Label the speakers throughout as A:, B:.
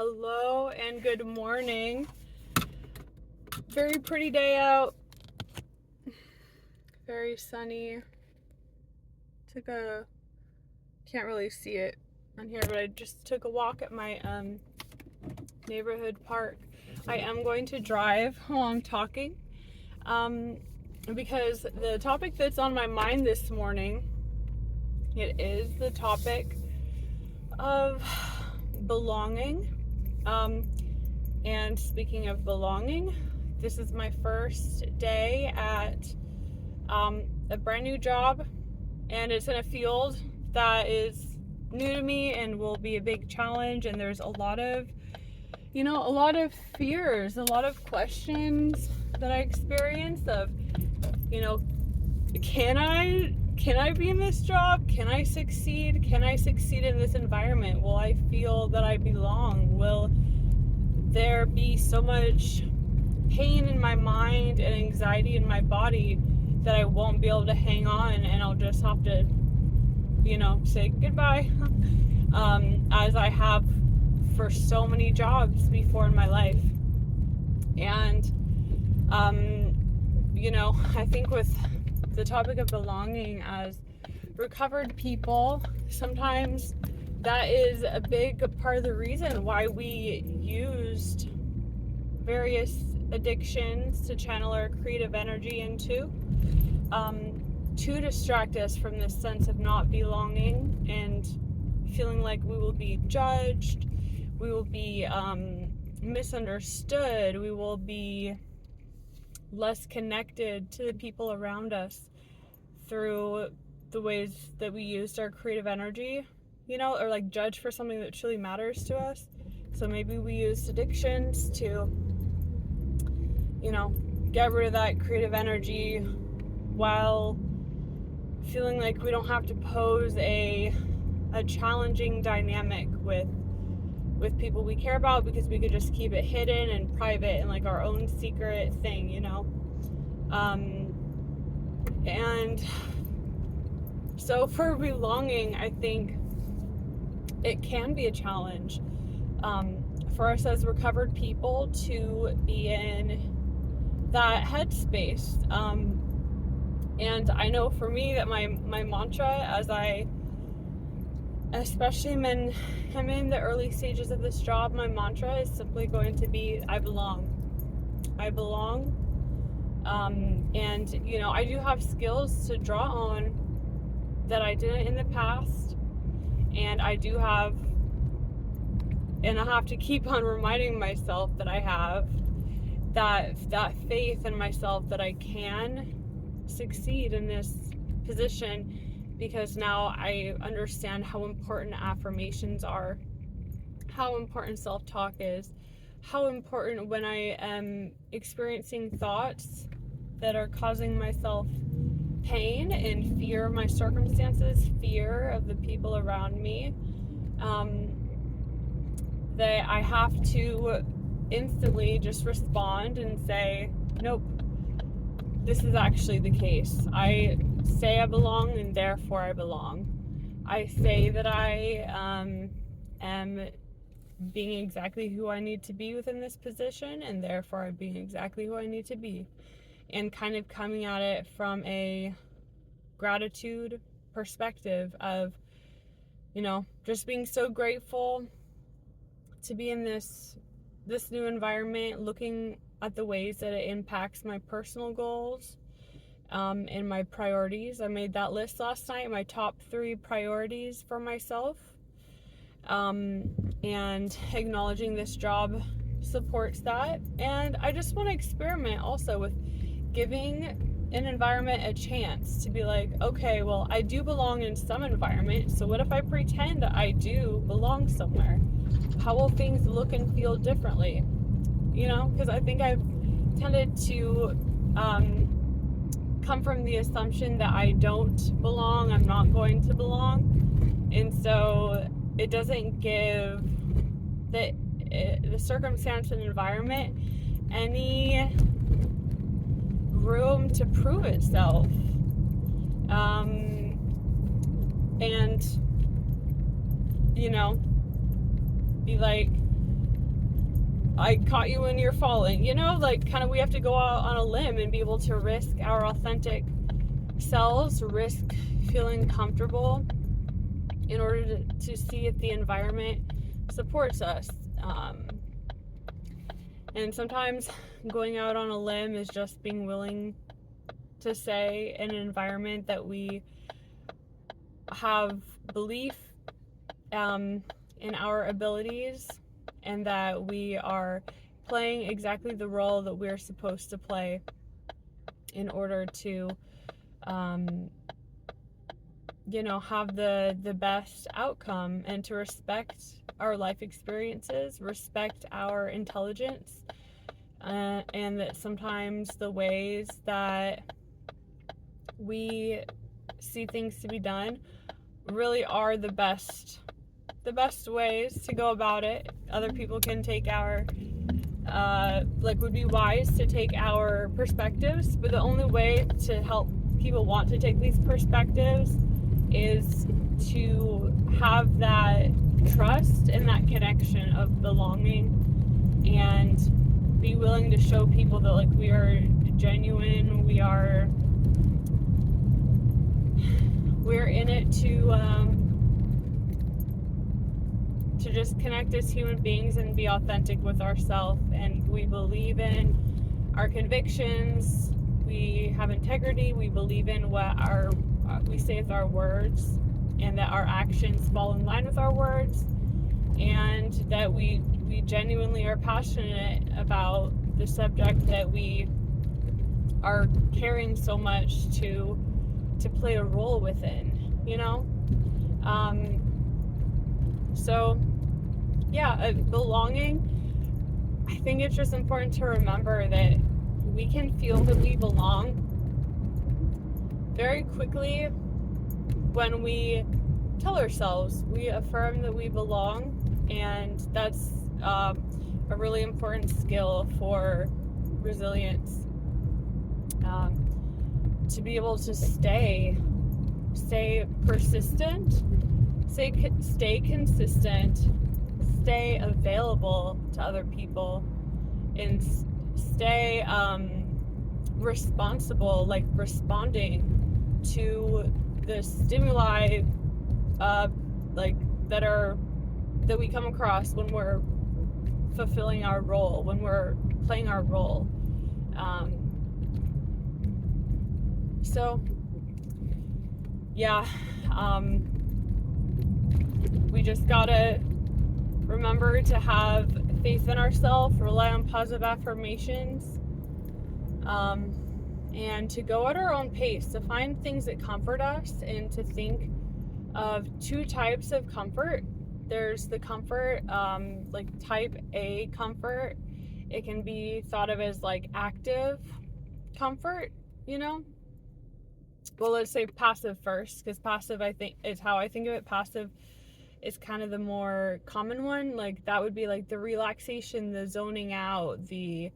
A: Hello and good morning. Very pretty day out. Very sunny. Can't really see it on here, but I just took a walk at my neighborhood park. I am going to drive while I'm talking because the topic that's on my mind this morning, it is the topic of belonging. And speaking of belonging, this is my first day at a brand new job, and it's in a field that is new to me and will be a big challenge. And there's a lot of fears, a lot of questions that I experience of, can I be in this job? Can I succeed? Can I succeed in this environment? Will I feel that I belong? Will there be so much pain in my mind and anxiety in my body that I won't be able to hang on, and I'll just have to, say goodbye, as I have for so many jobs before in my life. And, I think with the topic of belonging as recovered people, sometimes that is a big part of the reason why we used various addictions to channel our creative energy into, to distract us from this sense of not belonging and feeling like we will be judged, we will be misunderstood, we will be less connected to the people around us through the ways that we used our creative energy, or like judged for something that truly matters to us. So maybe we used addictions to, get rid of that creative energy while feeling like we don't have to pose a challenging dynamic with people we care about, because we could just keep it hidden and private and like our own secret thing, and so for belonging, I think it can be a challenge for us as recovered people to be in that headspace. And I know for me that my mantra, as I especially when I'm in the early stages of this job, my mantra is simply going to be, I belong. I belong. And, I do have skills to draw on that I didn't in the past. And I have to keep on reminding myself that I have that faith in myself that I can succeed in this position, because now I understand how important affirmations are, how important self-talk is, how important when I am experiencing thoughts that are causing myself pain and fear of my circumstances, fear of the people around me, that I have to instantly just respond and say, nope, this is actually the case. I say I belong, and therefore I belong. I say that I am being exactly who I need to be within this position, and therefore I'm being exactly who I need to be. And kind of coming at it from a gratitude perspective of, just being so grateful to be in this new environment, looking at the ways that it impacts my personal goals and my priorities. I made that list last night, my top 3 priorities for myself, and acknowledging this job supports that. And I just want to experiment also with giving an environment a chance to be like, okay, well, I do belong in some environment, so what if I pretend I do belong somewhere? How will things look and feel differently? Because I think I've tended to come from the assumption that I don't belong, I'm not going to belong, and so it doesn't give the circumstance and environment any room to prove itself, and be like, I caught you when you're falling, like kind of we have to go out on a limb and be able to risk our authentic selves, risk feeling comfortable in order to see if the environment supports us. And sometimes going out on a limb is just being willing to say in an environment that we have belief in our abilities and that we are playing exactly the role that we're supposed to play in order to have the best outcome, and to respect our life experiences, respect our intelligence, and that sometimes the ways that we see things to be done really are the best ways to go about it. Other people can take our would be wise to take our perspectives, but the only way to help people want to take these perspectives is to have that trust and that connection of belonging, and be willing to show people that like we are genuine, we're in it to just connect as human beings and be authentic with ourselves, and we believe in our convictions, we have integrity, we believe in what we say with our words, and that our actions fall in line with our words, and that we genuinely are passionate about the subject that we are caring so much to play a role within, so yeah, belonging, I think it's just important to remember that we can feel that we belong very quickly when we tell ourselves, we affirm that we belong, and that's a really important skill for resilience, to be able to stay persistent, stay consistent, stay available to other people, and stay responsible, like responding to the stimuli that we come across when we're fulfilling our role, when we're playing our role. So yeah, we just gotta remember to have faith in ourselves, rely on positive affirmations, and to go at our own pace, to find things that comfort us, and to think of two types of comfort. There's the comfort, like type A comfort. It can be thought of as like active comfort, Well, let's say passive first, because passive, I think, is how I think of it. Passive is kind of the more common one. Like that would be like the relaxation, the zoning out, the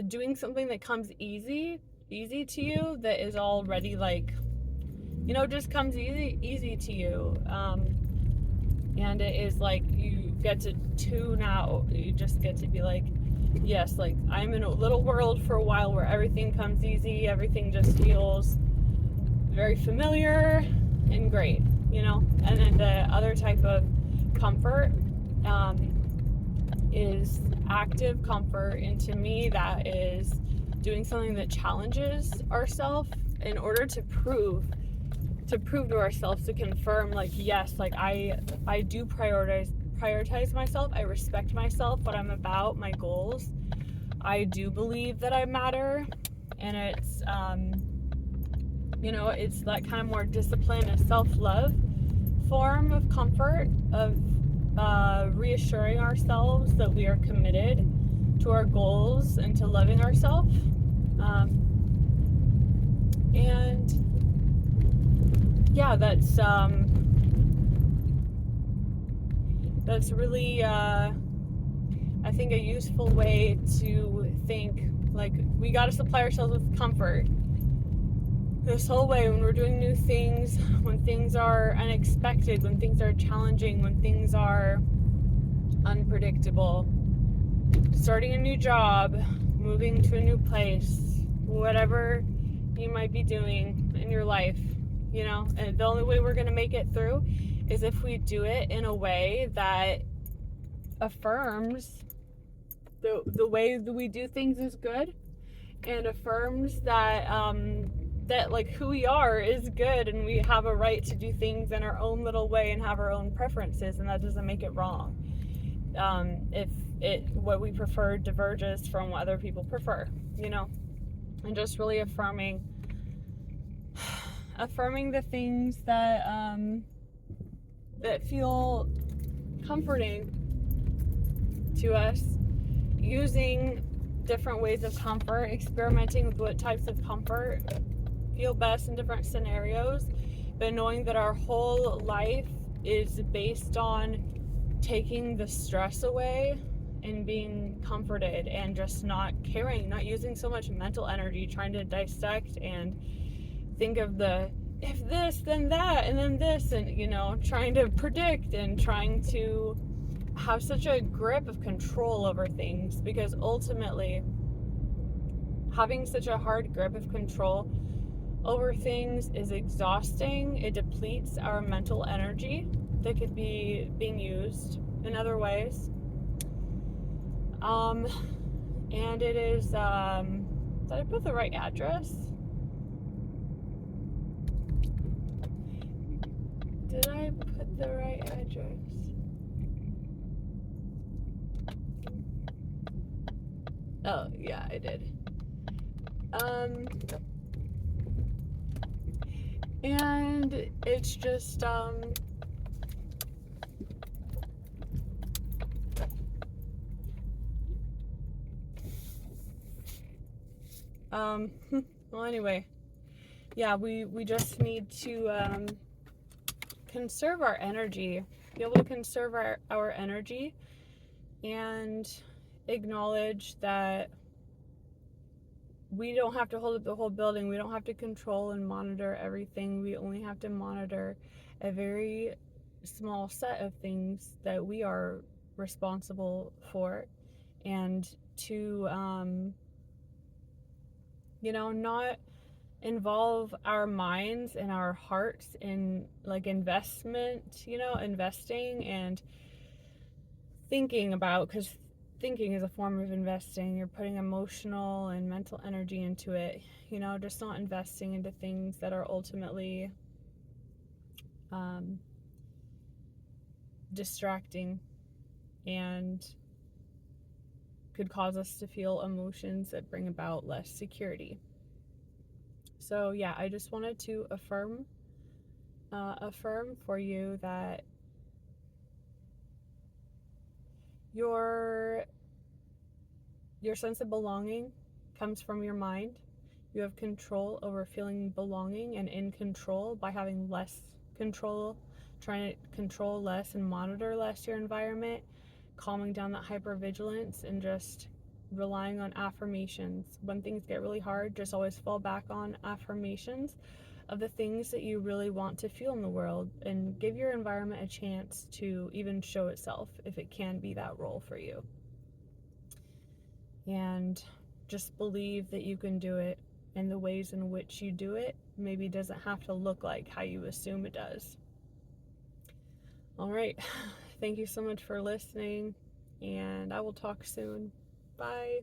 A: doing something that comes easy to you, that is already like, just comes easy to you, and it is like you get to tune out. You just get to be like, yes, like I'm in a little world for a while where everything comes easy, everything just feels very familiar and great, And then the other type of comfort is active comfort, and to me that is doing something that challenges ourselves in order to prove to ourselves, to confirm, like, yes, like I do prioritize myself, I respect myself, what I'm about, my goals, I do believe that I matter, and it's it's that kind of more discipline and self-love form of comfort, of reassuring ourselves that we are committed to our goals and to loving ourselves, and yeah, that's really I think a useful way to think. Like, we got to supply ourselves with comfort, this whole way, when we're doing new things, when things are unexpected, when things are challenging, when things are unpredictable, starting a new job, moving to a new place, whatever you might be doing in your life, and the only way we're going to make it through is if we do it in a way that affirms the way that we do things is good, and affirms that that like who we are is good, and we have a right to do things in our own little way and have our own preferences, and that doesn't make it wrong. If what we prefer diverges from what other people prefer, and just really affirming the things that feel comforting to us, using different ways of comfort, experimenting with what types of comfort feel best in different scenarios, but knowing that our whole life is based on taking the stress away and being comforted, and just not caring, not using so much mental energy trying to dissect and think of the if this then that and then this, and trying to predict and trying to have such a grip of control over things, because ultimately having such a hard grip of control over things is exhausting. It depletes our mental energy that could be being used in other ways. And it is, did I put the right address? Did I put the right address? Oh, yeah, I did. And it's just, well, anyway, yeah, we just need to, conserve our energy, be able to conserve our energy, and acknowledge that we don't have to hold up the whole building. We don't have to control and monitor everything. We only have to monitor a very small set of things that we are responsible for, and to not involve our minds and our hearts in like investing and thinking about, because thinking is a form of investing. You're putting emotional and mental energy into it, just not investing into things that are ultimately distracting and could cause us to feel emotions that bring about less security. So yeah, I just wanted to affirm for you that your sense of belonging comes from your mind. You have control over feeling belonging and in control by having less control, trying to control less and monitor less your environment, calming down that hypervigilance, and just relying on affirmations. When things get really hard, just always fall back on affirmations of the things that you really want to feel in the world, and give your environment a chance to even show itself if it can be that role for you. And just believe that you can do it, and the ways in which you do it maybe doesn't have to look like how you assume it does. All right. Thank you so much for listening, and I will talk soon. Bye.